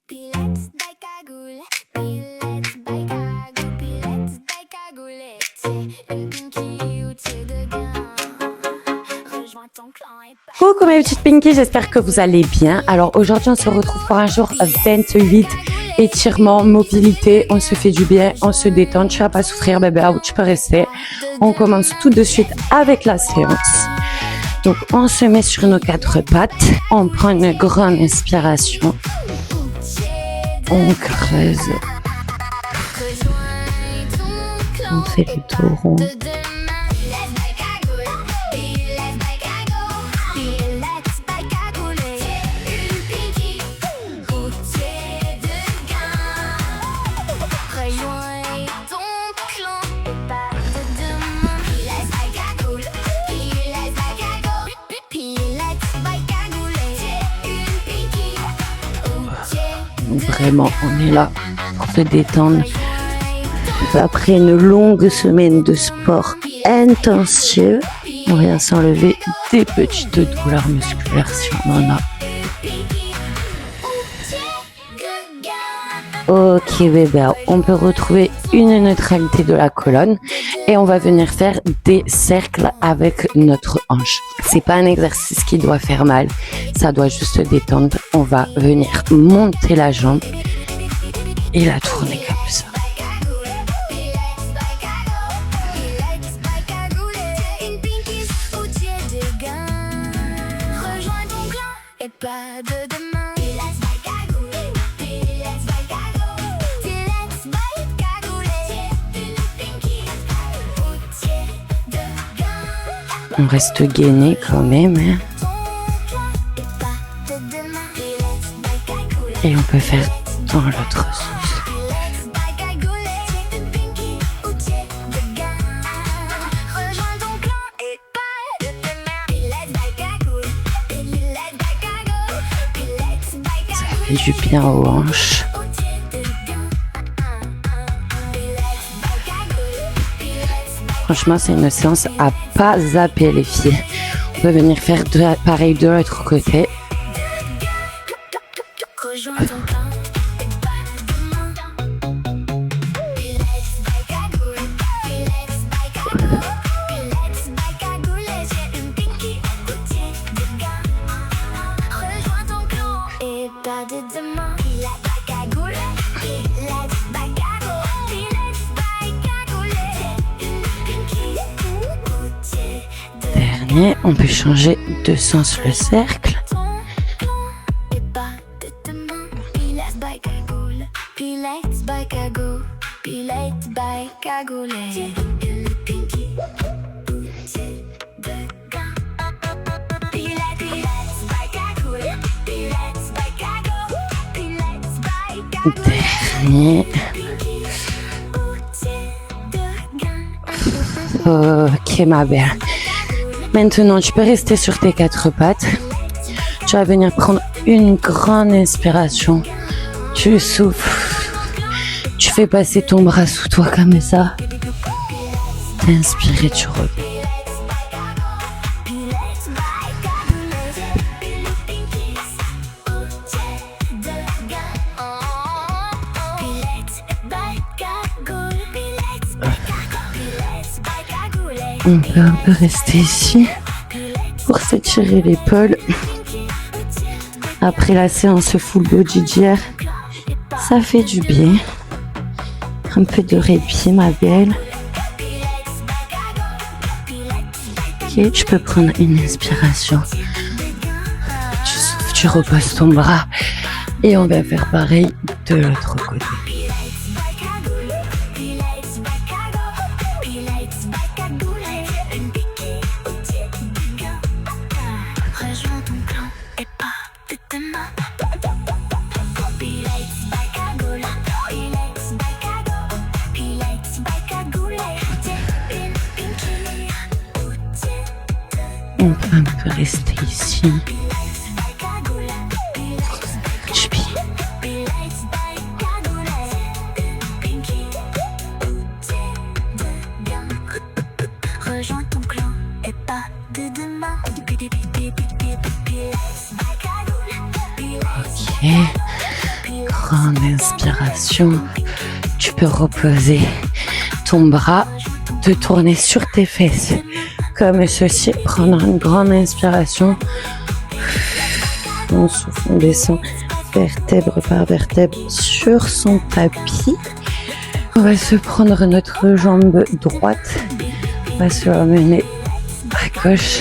Pilettes by Cagoule, pilettes by Cagoule, pilettes by Cagoule. T'es une pinky ou t'es de gain. Rejoins ton clan et pas. Coucou mes petites Pinky, j'espère que vous allez bien. Alors aujourd'hui on se retrouve pour un jour 28, étirement, mobilité, on se fait du bien, on se détend, tu vas pas souffrir bébé, tu peux rester. On commence tout de suite avec la séance. Donc on se met sur nos quatre pattes, on prend une grande inspiration, on creuse, on fait le dos rond. Vraiment, on est là pour se détendre après une longue semaine de sport intensif. On vient s'enlever des petites douleurs musculaires si on en a. Ok bébé, on peut retrouver une neutralité de la colonne et on va venir faire des cercles avec notre hanche. C'est pas un exercice qui doit faire mal, ça doit juste se détendre. On va venir monter la jambe et la tourner comme ça. Pas de demain. On reste gainé quand même. Hein. Et on peut faire dans l'autre sens. Ça fait du bien aux hanches. Franchement, c'est une séance à pas zapper les filles. On peut venir faire pareil de l'autre côté. Dernier, on peut changer de sens le cercle. Dernier. Ok ma belle. Maintenant, tu peux rester sur tes quatre pattes. Tu vas venir prendre une grande inspiration. Tu souffles. Tu fais passer ton bras sous toi comme ça. Inspire et tu reviens. On peut un peu rester ici pour s'étirer l'épaule. Après la séance full body d'hier, ça fait du bien. Un peu de répit, ma belle. Ok, tu peux prendre une inspiration. Tu souffles, tu reposes ton bras. Et on va faire pareil de l'autre côté. On peut un peu rester ici. Rejoins ton clan et pas de demain. Ok. Grande inspiration. Tu peux reposer ton bras, te tourner sur tes fesses comme ceci. Prendre une grande inspiration. On souffle, on descend vertèbre par vertèbre sur son tapis. On va se prendre notre jambe droite. On va se ramener à gauche.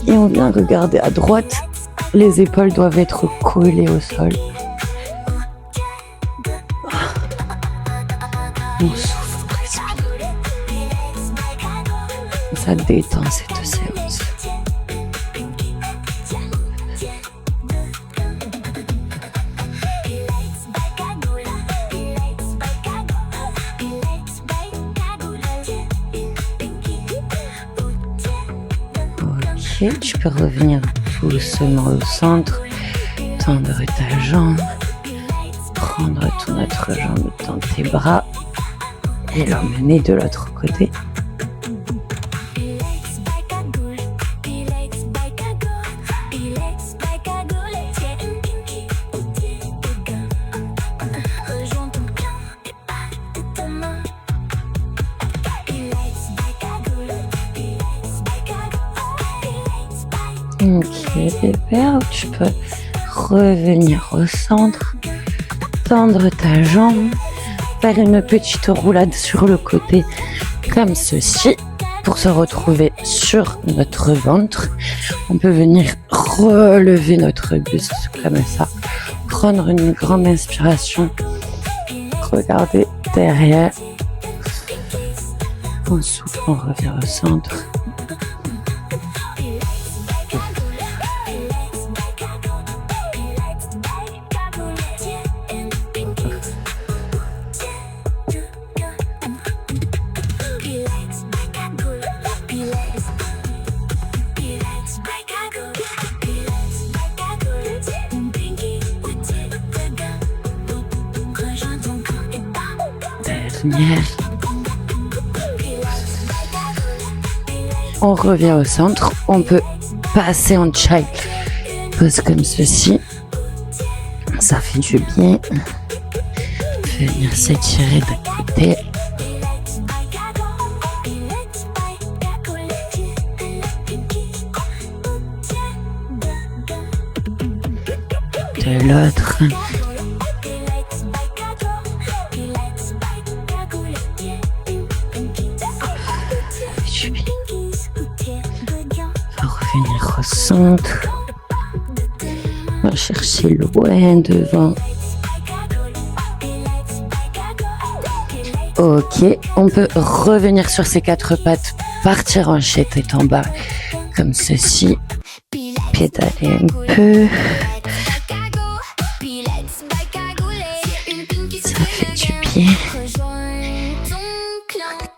Et on vient regarder à droite. Les épaules doivent être collées au sol. On souffle, on respire. Ça détend cette séance. Ok, tu peux revenir doucement au centre, tendre ta jambe, prendre ton autre jambe dans tes bras et l'emmener de l'autre côté. Ok, super, tu peux revenir au centre, tendre ta jambe, faire une petite roulade sur le côté comme ceci pour se retrouver sur notre ventre. On peut venir relever notre buste comme ça, prendre une grande inspiration, regarder derrière, on souffle, on revient au centre. On revient au centre, on peut passer en child pose comme ceci, ça fait du bien. Venir s'étirer d'un côté. De l'autre. Revenir au centre. On va chercher loin devant. Ok, on peut revenir sur ses quatre pattes, partir en chien tête en bas, comme ceci. Pédaler un peu. Ça fait du bien.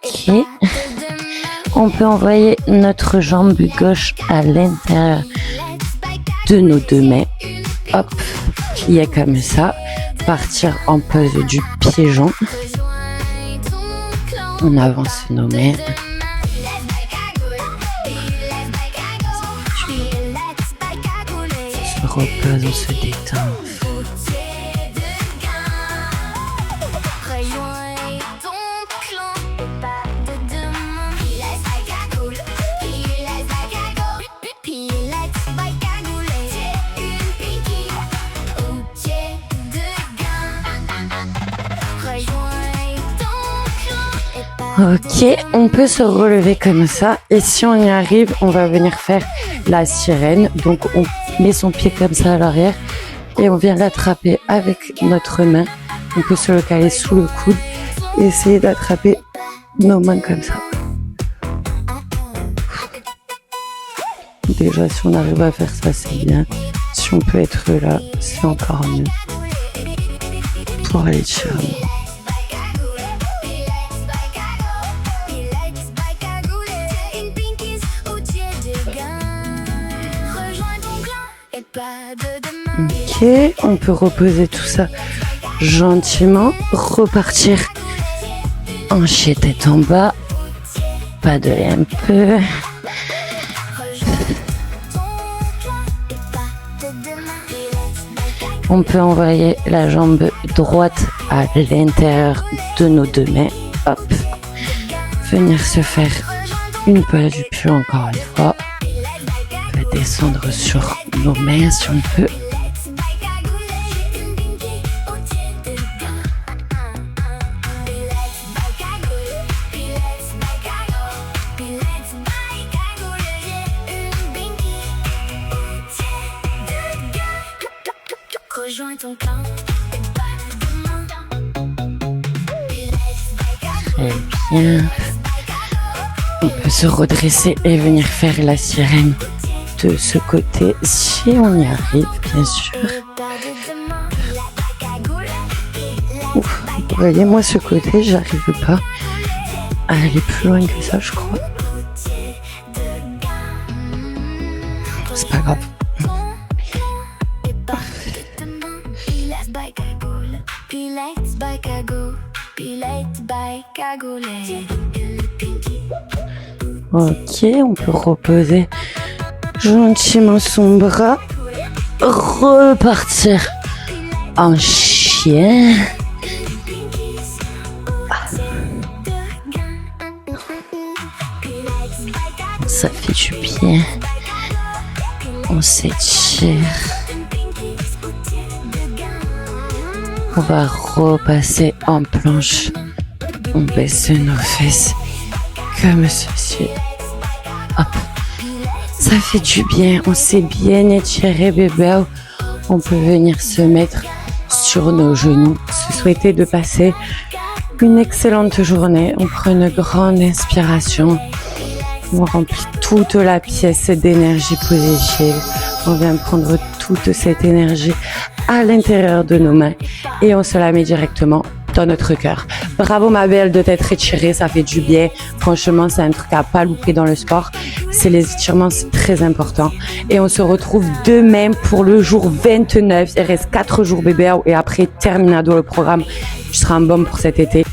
Ok. On peut envoyer notre jambe gauche à l'intérieur de nos deux mains. Hop, plier comme ça. Partir en pose du pied-joint. On avance nos mains. On se repose, on se détend. Ok, on peut se relever comme ça et si on y arrive, on va venir faire la sirène. Donc on met son pied comme ça à l'arrière et on vient l'attraper avec notre main. On peut se le caler sous le coude et essayer d'attraper nos mains comme ça. Déjà, si on arrive à faire ça, c'est bien. Si on peut être là, c'est encore mieux. Pour aller tirer. Ok, on peut reposer tout ça gentiment, repartir en chien tête en bas, paddler un peu. On peut envoyer la jambe droite à l'intérieur de nos deux mains. Hop. Venir se faire une pause du pied encore une fois. On peut descendre sur nos mains si on peut. Rejoins ton camp. Très bien. On peut se redresser et venir faire la sirène de ce côté si on y arrive, bien sûr. Ouf, vous voyez, moi ce côté, j'arrive pas à aller plus loin que ça, je crois. C'est pas grave. Ok, on peut reposer gentiment son bras, repartir en chien. Ça fait du bien. On s'étire. On va repasser en planche. On baisse nos fesses comme ceci. Hop. Ça fait du bien. On s'est bien étiré, bébé. On peut venir se mettre sur nos genoux. Se souhaiter de passer une excellente journée. On prend une grande inspiration. On remplit toute la pièce d'énergie positive. On vient prendre toute cette énergie à l'intérieur de nos mains et on se la met directement dans notre cœur. Bravo ma belle de t'être étirée, ça fait du bien. Franchement, c'est un truc à pas louper dans le sport. C'est les étirements, c'est très important. Et on se retrouve demain pour le jour 29. Il reste 4 jours bébé et après terminado le programme. Tu seras en bombe pour cet été.